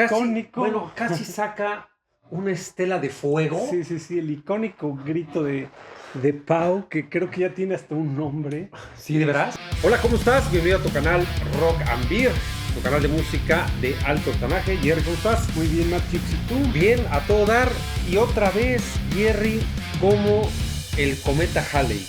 icónico. Bueno, casi saca una estela de fuego. Sí, el icónico grito de Pau, que creo que ya tiene hasta un nombre. Sí, ¿de veras? Hola, ¿cómo estás? Bienvenido a tu canal Rock and Beer, tu canal de música de alto octanaje. Jerry, ¿cómo estás? Muy bien, Matthew, ¿y tú? Bien, a todo dar. Y otra vez, Jerry, como el cometa Halley.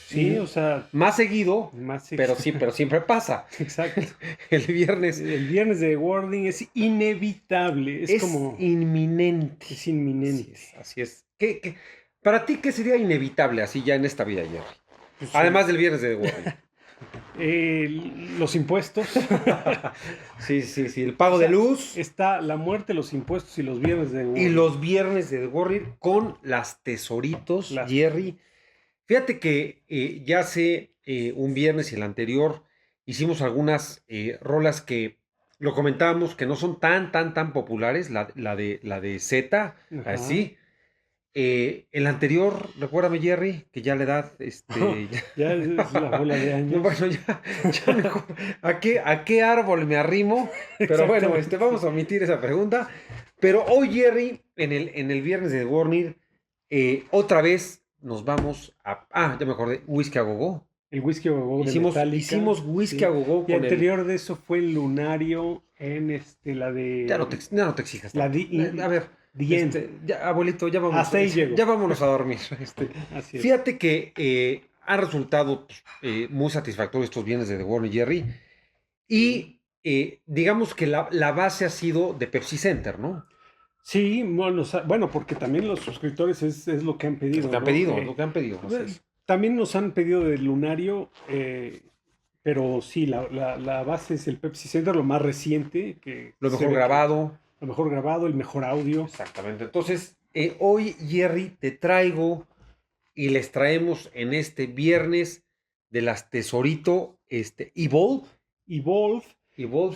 Sí, o sea, Más seguido, pero siempre pasa. Exacto. El viernes de Wording es inevitable, es como inminente. es inminente. Así es. Para ti, ¿qué sería inevitable así ya en esta vida, Jerry? Pues, Además del viernes de Wording. Los impuestos. Sí, el pago de luz. Está la muerte, los impuestos y los viernes de Wording. Y los viernes de Warrior con las tesoritos, Jerry. Fíjate que ya hace un viernes y el anterior hicimos algunas rolas que lo comentábamos que no son tan populares, la de Z, así. El anterior, recuérdame, Jerry, que ya la edad, ya es la bola de años. Bueno, ya mejor. ¿A qué árbol me arrimo? Pero bueno, vamos a omitir esa pregunta. Pero hoy, Jerry, en el viernes de Warner, otra vez nos vamos a. Ya me acordé, Whisky a Go-Go. El Whisky a Go-Go de Metallica. Hicimos Whisky a Go-Go y anterior de eso fue el Lunario en la de. Ya no te exijas. A ver. Abuelito, ya vamos. Hasta ahí llego. Ya vámonos a dormir. Así es. Fíjate que ha resultado muy satisfactorio estos viernes de The Warner, Jerry. Y digamos que la base ha sido de Pepsi Center, ¿no? Sí, bueno, porque también los suscriptores es lo que han pedido. Lo que han pedido. También nos han pedido del Lunario, pero sí, la base es el Pepsi Center, lo más reciente. Lo mejor grabado. Lo mejor grabado, el mejor audio. Exactamente. Entonces, hoy, Jerry, te traigo y les traemos en este viernes de las Tesorito Evolve,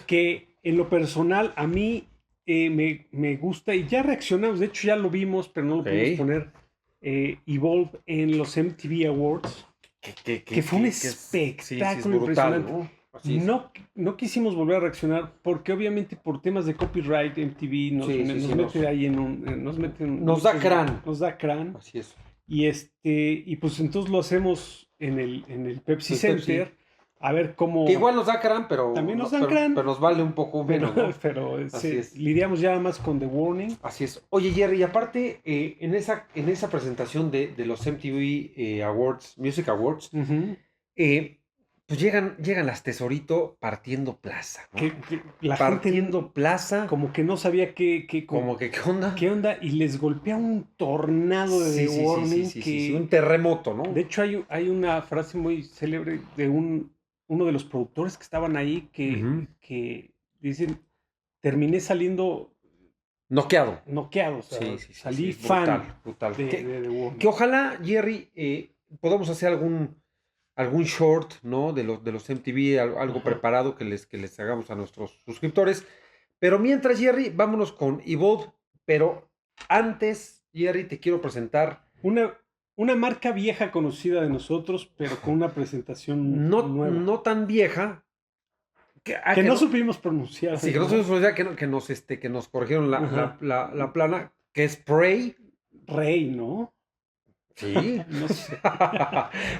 que en lo personal a mí me gusta y ya reaccionamos, de hecho ya lo vimos, pero no lo pudimos poner, Evolve en los MTV Awards, que fue un espectáculo impresionante. No quisimos volver a reaccionar porque obviamente por temas de copyright MTV nos da crán. Así es. Y pues entonces lo hacemos en el Pepsi Center. A ver cómo. Que igual nos da crán, pero. También nos dan crán. Pero nos vale un poco menos, ¿no? Pero lidiamos ya más con The Warning. Así es. Oye, Jerry, y aparte, en esa presentación de los MTV Awards, Music Awards, pues llegan las Tesorito partiendo plaza, ¿no? La partiendo gente plaza. Como que no sabía qué onda. ¿Qué onda? Y les golpea un tornado de The Warning. Sí, un terremoto, ¿no? De hecho, hay una frase muy célebre de uno de los productores que estaban ahí que dicen, terminé saliendo noqueado. O sea, salí fan brutal. De The Warning. Que ojalá, Jerry, podamos hacer algún short, ¿no? De los MTV, algo preparado que les hagamos a nuestros suscriptores. Pero mientras, Jerry, vámonos con Evolve. Pero antes, Jerry, te quiero presentar una marca vieja conocida de nosotros, pero con una presentación nueva. No tan vieja. Que no supimos pronunciar. Sí, que no supimos pronunciar, que nos corrigieron la plana, que es Prey. Rey, ¿no? Sí. No sé.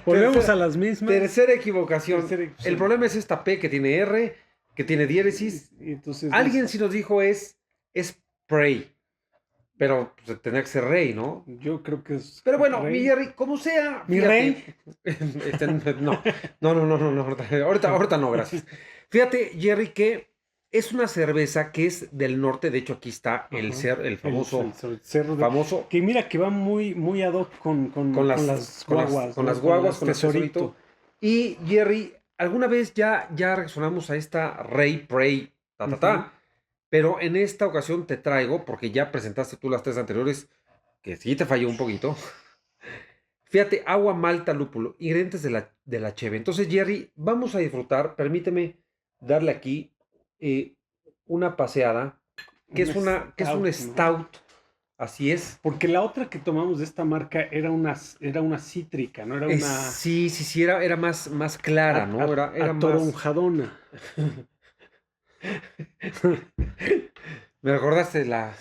Volvemos a las mismas. Tercera equivocación. El problema es esta P que tiene R, que tiene diéresis. Entonces, alguien sí nos dijo es Prey. Pero pues, tendría que ser Rey, ¿no? Yo creo que es. Pero bueno, Rey. mi Jerry, como sea. ¿Mi Rey? No. Ahorita no, gracias. Fíjate, Jerry, que es una cerveza que es del norte. De hecho, aquí está el famoso. El cerro. Que mira, que va muy ad hoc con las guaguas. Con las guaguas, con el tesorito. Y, Jerry, alguna vez ya resonamos a esta Rey Prey. Pero en esta ocasión te traigo, porque ya presentaste tú las tres anteriores, que sí te falló un poquito. Fíjate, agua, malta, lúpulo, ingredientes de la cheve. Entonces, Jerry, vamos a disfrutar. Permíteme darle aquí una paseada, que es un stout. Así es. Porque la otra que tomamos de esta marca era una cítrica, ¿no? Era una. Sí, era más clara, ¿no? Era atoronjadona. Me recordaste la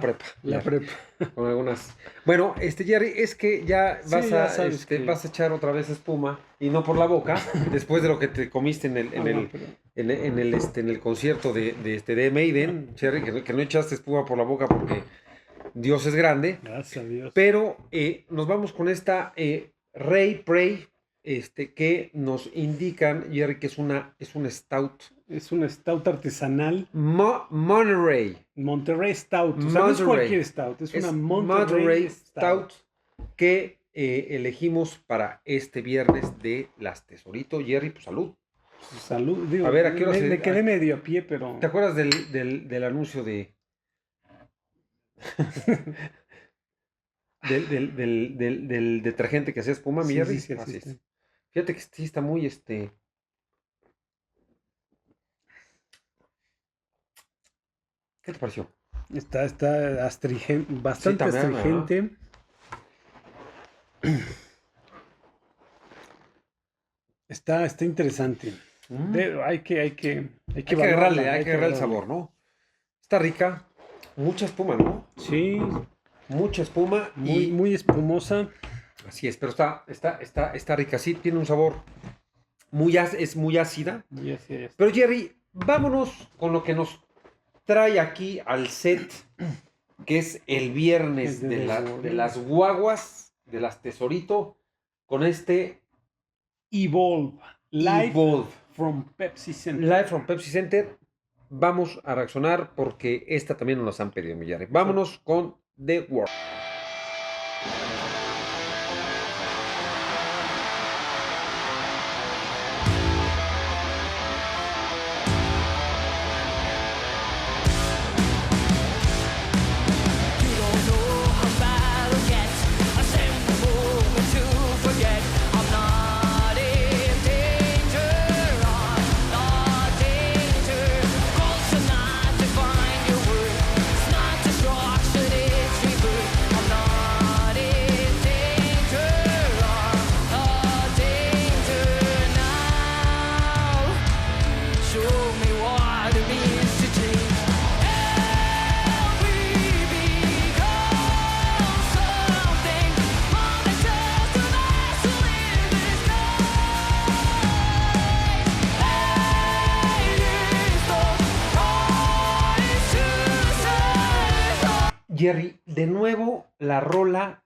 prepa. La prepa. Con algunas. Bueno, Jerry, es que ya vas Sí, ya sabes que... vas a echar otra vez espuma y no por la boca, después de lo que te comiste en el concierto de Maiden, Jerry, que no echaste espuma por la boca porque Dios es grande. Gracias a Dios. Pero nos vamos con esta Ray Pray, que nos indican, Jerry, que es un stout. Es un stout artesanal. Monterey Stout. O sea, no es cualquier stout. Es una Monterey Stout que elegimos para este viernes de las Tesorito. Jerry, pues salud. Salud. Digo, a ver, ¿a qué hora me quedé medio a pie, pero... ¿Te acuerdas del anuncio de... del detergente que hacía espuma, mi Jerry? Sí, así es. Fíjate que sí está muy ¿Qué te pareció? Está astringente, bastante astringente. Está interesante. Hay que agarrarle el sabor, ¿no? Está rica, mucha espuma, ¿no? Sí. Mucha espuma. Muy espumosa. Así es, pero está rica, sí, tiene un sabor es muy ácida. Muy ácida. Pero Jerry, vámonos con lo que nos trae aquí al set, que es el viernes de las guaguas, de las Tesorito, con Evolve. Live from Pepsi Center. Live from Pepsi Center. Vamos a reaccionar porque esta también nos han pedido, mi Jerry. Vámonos con The World. Jerry, de nuevo la rola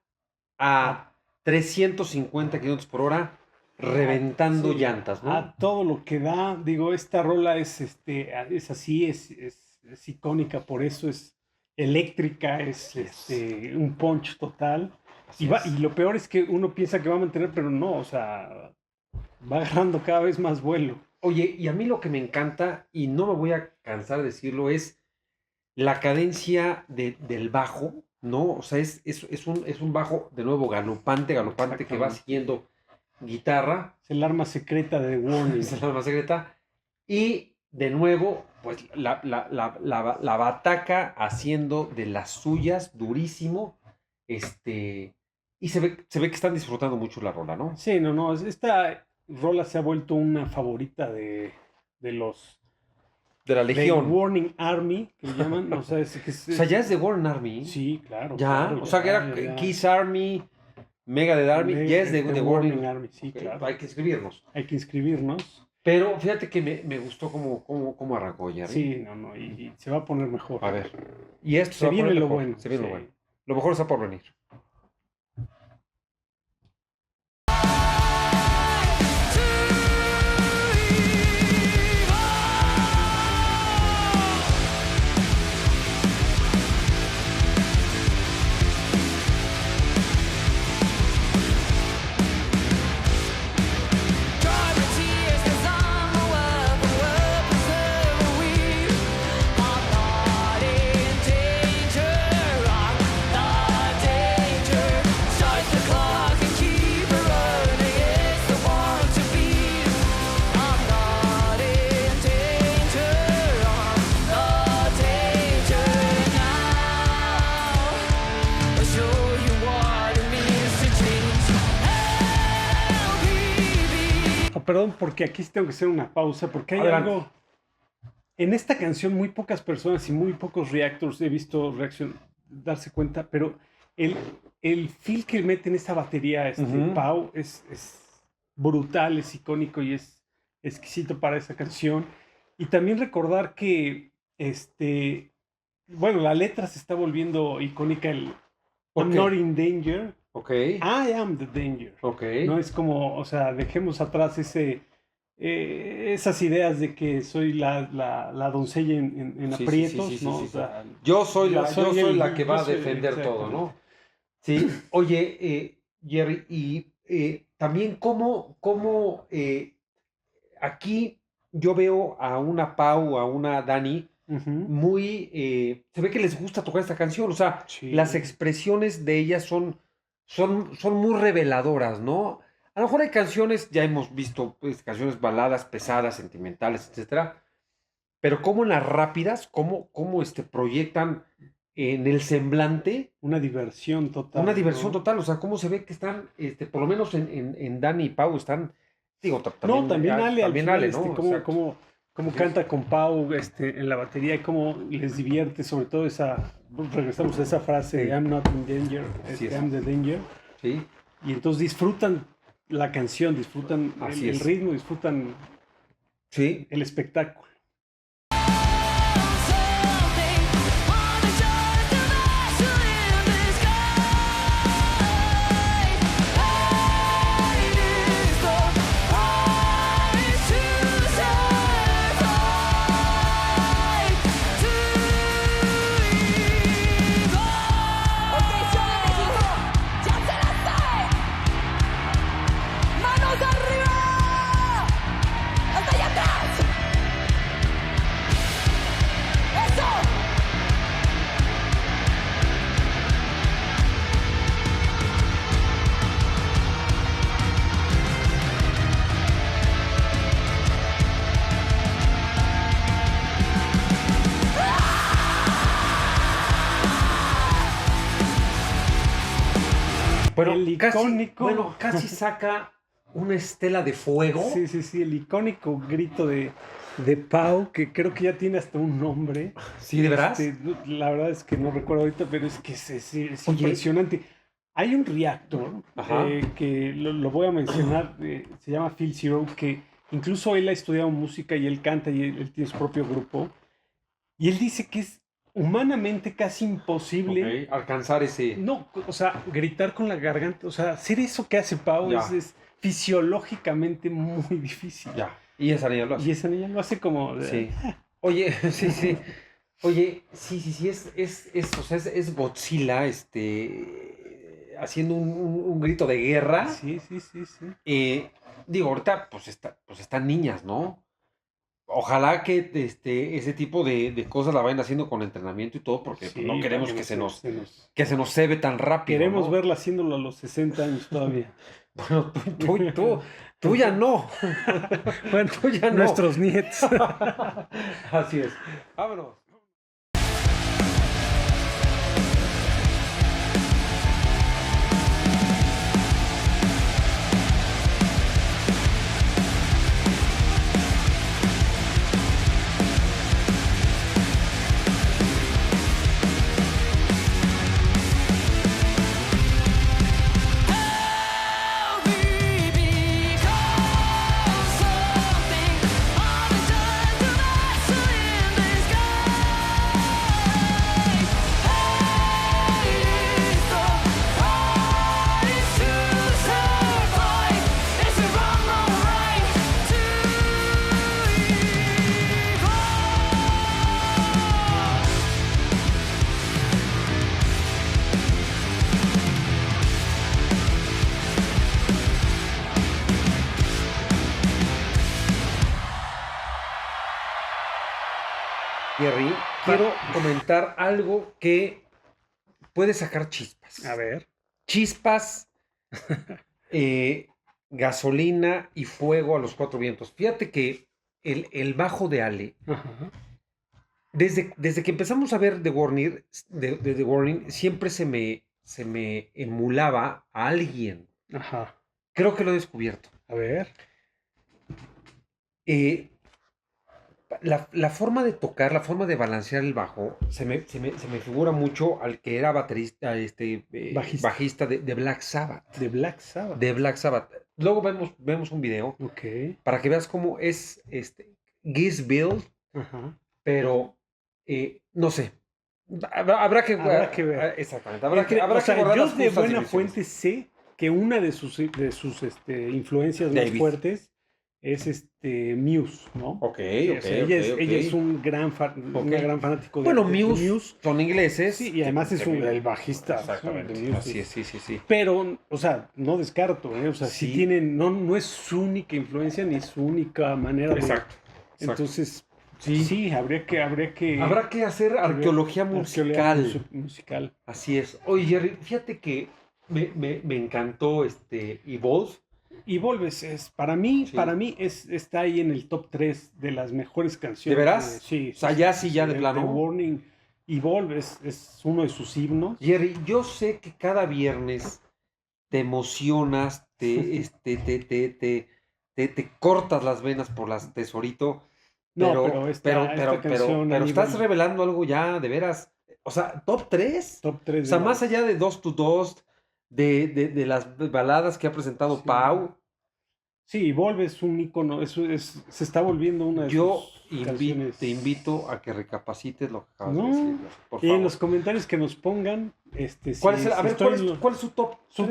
a 350 kilómetros por hora, reventando llantas, ¿no? A todo lo que da. Digo, esta rola es así, es icónica, por eso es eléctrica, es un punch total. Y lo peor es que uno piensa que va a mantener, pero no, o sea, va agarrando cada vez más vuelo. Oye, y a mí lo que me encanta, y no me voy a cansar de decirlo, es la cadencia del bajo, ¿no? O sea, es un bajo, de nuevo, galopante, que va siguiendo guitarra. Es el arma secreta de The Warning. Es el arma secreta. Y, de nuevo, pues, la bataca haciendo de las suyas, durísimo. Y se ve que están disfrutando mucho la rola, ¿no? Sí, no. Esta rola se ha vuelto una favorita de los... De la Legión. The Warning Army, que le llaman. O sea, ya es The Warning Army. Sí, claro. Ya, claro, o sea, que era Kiss Army, Megadeth Army, ya es The Warning Army. Sí, claro. Hay que inscribirnos. Pero fíjate que me gustó cómo arrancó ya. Sí, no, y se va a poner mejor. A ver. Y esto se viene lo bueno. Se viene lo bueno. Lo mejor está por venir. Perdón, porque aquí tengo que hacer una pausa, porque hay Adelante. en esta canción muy pocas personas y muy pocos reactors he visto darse cuenta, pero el, el feel que mete en esa batería Pau es brutal, es icónico y es exquisito para esa canción. Y también recordar que, bueno, la letra se está volviendo icónica, I'm not in danger, I am the danger. No es como, o sea, dejemos atrás esas ideas de que soy la doncella en aprietos, ¿no? O sea, yo soy la que va a defender todo, ¿no? Sí, oye, Jerry, y también cómo aquí yo veo a una Pau, a una Dani, muy, se ve que les gusta tocar esta canción, o sea, las expresiones de ellas son muy reveladoras, ¿no? A lo mejor hay canciones, ya hemos visto pues, canciones baladas, pesadas, sentimentales, etcétera, pero como en las rápidas, cómo proyectan en el semblante una diversión total. Una diversión total, o sea, cómo se ve que están, por lo menos en Dani y Pau están, digo, también Ale, también al final, Ale, ¿no? cómo canta con Pau en la batería y cómo les divierte, sobre todo regresamos a esa frase, I'm not in danger, I'm the danger. Sí. Y entonces disfrutan la canción, disfrutan el ritmo, disfrutan el espectáculo. Pero el icónico, casi saca una estela de fuego. Sí, el icónico grito de Pau, que creo que ya tiene hasta un nombre. Sí, ¿de veras? La verdad es que no recuerdo ahorita, pero es que es impresionante. Hay un reactor que lo voy a mencionar, se llama Phil Zero, que incluso él ha estudiado música y él canta y él tiene su propio grupo. Y él dice que es humanamente casi imposible alcanzar ese... No, o sea, gritar con la garganta, o sea, hacer eso que hace Pau es fisiológicamente muy difícil. Ya, y esa niña lo hace. Y esa niña lo hace como... Sí. Oye, sí. Oye, sí, es Godzilla, haciendo un grito de guerra. Sí. Digo, ahorita, pues están niñas, ¿no? Ojalá que ese tipo de cosas la vayan haciendo con entrenamiento y todo, porque no queremos que se nos cebe tan rápido. Queremos verla haciéndolo a los 60 años todavía. Bueno, tú ya no. Bueno, tú ya no. Nuestros nietos. Así es. Vámonos. Jerry, quiero comentar algo que puede sacar chispas. A ver. Chispas, gasolina y fuego a los cuatro vientos. Fíjate que el bajo de Ale, desde que empezamos a ver The Warning, siempre se me emulaba a alguien. Creo que lo he descubierto. A ver. La forma de tocar, la forma de balancear el bajo, se me figura mucho al que era baterista, bajista de Black Sabbath. De Black Sabbath. De Black Sabbath. Luego vemos un video para que veas cómo es Geese Build, pero no sé. Habrá que ver. Exactamente. Habrá que yo de buena fuente sé que una de sus influencias más fuertes es Muse, ¿no? Ok. Ella es un gran fanático de Bueno, Muse son ingleses. Sí, y además es el bajista. Exactamente. De Muse, Así es, sí. Pero, o sea, no descarto, o sea, sí tienen, no es su única influencia ni su única manera Exacto. Entonces, sí, habrá que hacer arqueología musical. Así es. Oye, Jerry, fíjate que me encantó Evolve. Evolve para mí está ahí en el top 3 de las mejores canciones. ¿De veras? Sí. O sea, ya de plano. The Warning. Evolve es uno de sus himnos. Jerry, yo sé que cada viernes te emocionas, te cortas las venas por las Tesorito. Pero estás revelando algo ya, de veras. O sea, top 3. Top 3. O sea, más allá de Dust to Dust, de las baladas que ha presentado Pau. Sí, Evolve es un ícono, se está volviendo una de sus canciones. Te invito a que recapacites lo que acabas de decir. Por favor. Y en los comentarios que nos pongan, ¿cuál es su top? Su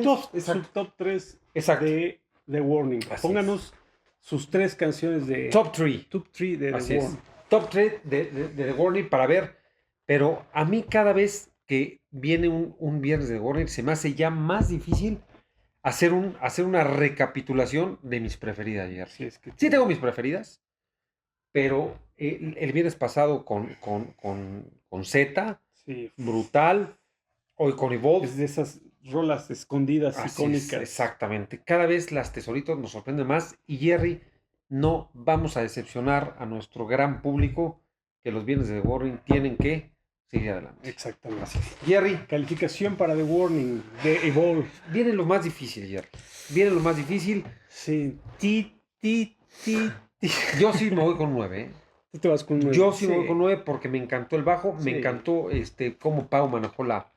top 3 de The Warning. Pónganos sus 3 canciones de... Top 3. Top 3 de The Warning. Top 3 de The Warning para ver. Pero a mí cada vez que viene un viernes de The Warning se me hace ya más difícil hacer una recapitulación de mis preferidas, Jerry. Sí tengo mis preferidas, pero el viernes pasado con Z, brutal, hoy con Evolve. Es de esas rolas escondidas, icónicas. Exactamente. Cada vez las Tesoritos nos sorprenden más y Jerry, no vamos a decepcionar a nuestro gran público que los viernes de The Warning tienen que seguir adelante. Exactamente. Así. Jerry. Calificación para The Warning de Evolve. Viene lo más difícil, Jerry. Viene lo más difícil. Sí. Yo sí me voy con 9. Tú te vas con 9. Yo sí me voy con 9 porque me encantó el bajo. Me encantó cómo Pau manejó la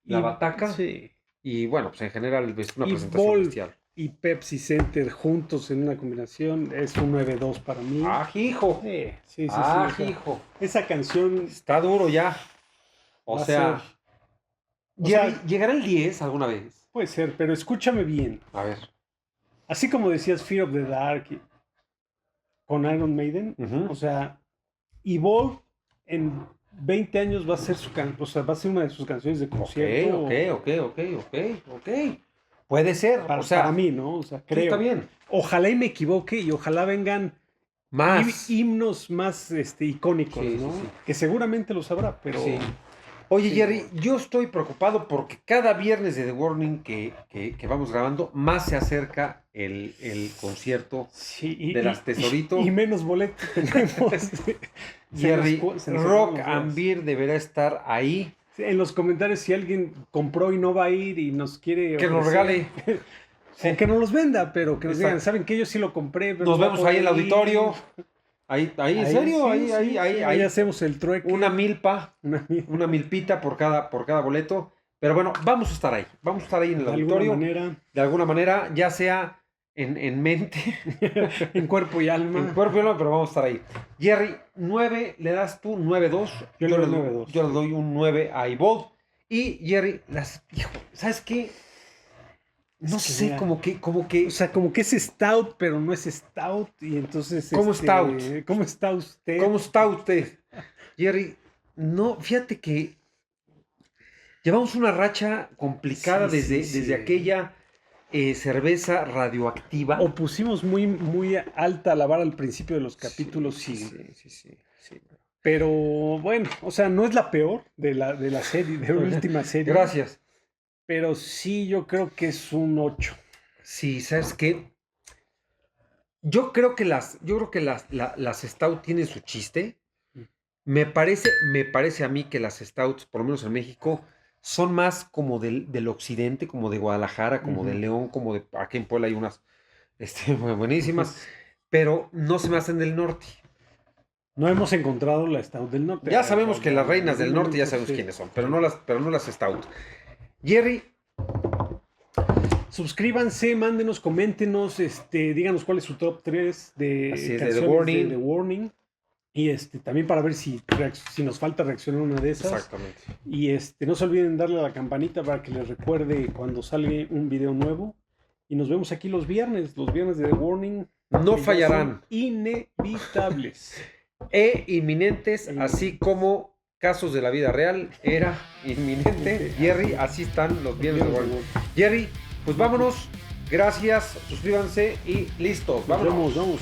bataca. Sí. Y bueno, pues en general es una presentación bestial. Y Pepsi Center juntos en una combinación es un 9-2 para mí. ¡Ah, hijo! Sí. Hijo! Esa canción está duro ya. O sea, ¿llegará el 10 alguna vez? Puede ser, pero escúchame bien. A ver. Así como decías Fear of the Dark con Iron Maiden, o sea, Evolve en 20 años va a ser va a ser una de sus canciones de concierto. Ok. Puede ser. Para mí, ¿no? O sea, creo. Sí, está bien. Ojalá y me equivoque y ojalá vengan más himnos más icónicos, ¿no? Sí. Que seguramente los habrá, pero... Sí. Oye, Jerry, yo estoy preocupado porque cada viernes de The Warning que vamos grabando, más se acerca el concierto de las Tesoritos. Y menos boletos tenemos. Jerry, Rock and Beer deberá estar ahí. En los comentarios, si alguien compró y no va a ir y nos quiere... Que nos regale. O que nos los venda, pero que nos digan, ¿saben que yo sí lo compré? Pero nos vemos ahí en el auditorio. Ahí, ¿en serio? Ahí hacemos el trueque. Una milpita por cada boleto. Pero bueno, vamos a estar ahí. Vamos a estar ahí en el auditorio. De alguna manera, ya sea en mente. En cuerpo y alma. En cuerpo y alma, pero vamos a estar ahí. Jerry, 9, ¿le das tú? 9-2. Yo le doy 9-2. Yo le doy un 9 a Evolve. Y Jerry, ¿sabes qué? No sé, como que... O sea, como que es stout, pero no es stout. Y entonces... ¿Cómo stout? ¿Cómo está usted? ¿Cómo está usted? Jerry, no, fíjate que llevamos una racha complicada desde aquella cerveza radioactiva. O pusimos muy, muy alta la vara al principio de los capítulos. Sí. Pero bueno, o sea, no es la peor de la serie, de la última serie. Gracias. Pero sí, yo creo que es un 8. Sí, ¿sabes qué? Yo creo que las Stout tienen su chiste. Me parece a mí que las Stouts, por lo menos en México, son más como del occidente, como de Guadalajara, como de León, como de... Aquí en Puebla hay unas buenísimas, pero no se me hacen del norte. No hemos encontrado la Stout del Norte. Ya sabemos que las reinas del norte ya sabemos quiénes son, pero no las Stout. Jerry. Suscríbanse, mándenos, coméntenos, díganos cuál es su top 3 de canciones de The Warning. Y también para ver si nos falta reaccionar a una de esas. Exactamente. Y no se olviden darle a la campanita para que les recuerde cuando sale un video nuevo. Y nos vemos aquí los viernes de The Warning. No fallarán. Inevitables. Inminentes, así como casos de la vida real. Era inminente. Jerry, así están los viernes de Warning. Jerry, pues vámonos. Gracias, suscríbanse y listos. Vámonos. Vamos.